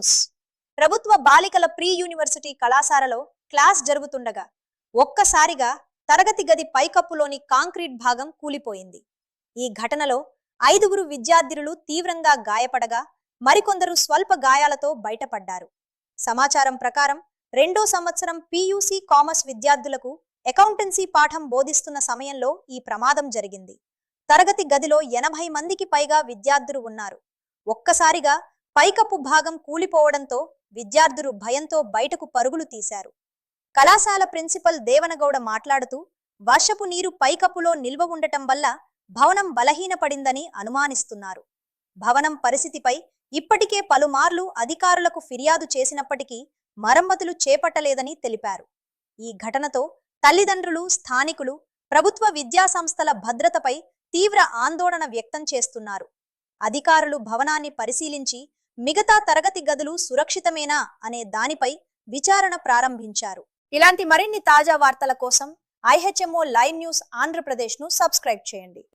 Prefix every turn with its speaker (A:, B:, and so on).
A: News. ప్రభుత్వ బాలికల pre university కళాశాలలో క్లాస్ జరుగుతుండగా ఒక్కసారిగా తరగతి గది పైకప్పులోని కాంక్రీట్ భాగం కూలిపోయింది. ఈ ఘటనలో 5గురు విద్యార్థినులు తీవ్రంగా గాయపడగా మరికొందరు స్వల్ప గాయాలతో బయటపడ్డారు. సమాచారం ప్రకారం 2వ సంవత్సరం పీయూసీ కామర్స్ విద్యార్థులకు అకౌంటెన్సీ పాఠం బోధిస్తున్న సమయంలో ఈ ప్రమాదం జరిగింది. తరగతి గదిలో 80 మందికి పైగా విద్యార్థులు ఉన్నారు. ఒక్కసారిగా పైకప్పు భాగం కూలిపోవడంతో విద్యార్థులు భయంతో బయటకు పరుగులు తీశారు. కళాశాల ప్రిన్సిపల్ దేవనగౌడ మాట్లాడుతూ, వర్షపు నీరు పైకప్పులో నిల్వ ఉండటం వల్ల భవనం బలహీనపడిందని అనుమానిస్తున్నారు. భవనం పరిస్థితిపై ఇప్పటికే పలుమార్లు అధికారులకు ఫిర్యాదు చేసినప్పటికీ మరమ్మతులు చేపట్టలేదని తెలిపారు. ఈ ఘటనతో తల్లిదండ్రులు, స్థానికులు ప్రభుత్వ విద్యాసంస్థల భద్రతపై తీవ్ర ఆందోళన వ్యక్తం చేస్తున్నారు. అధికారులు భవనాన్ని పరిశీలించి మిగతా తరగతి గదులు సురక్షితమేనా అనే దానిపై విచారణ ప్రారంభించారు. ఇలాంటి మరిన్ని తాజా వార్తల కోసం IHMO లైవ్ న్యూస్ ఆంధ్రప్రదేశ్ను సబ్స్క్రైబ్ చేయండి.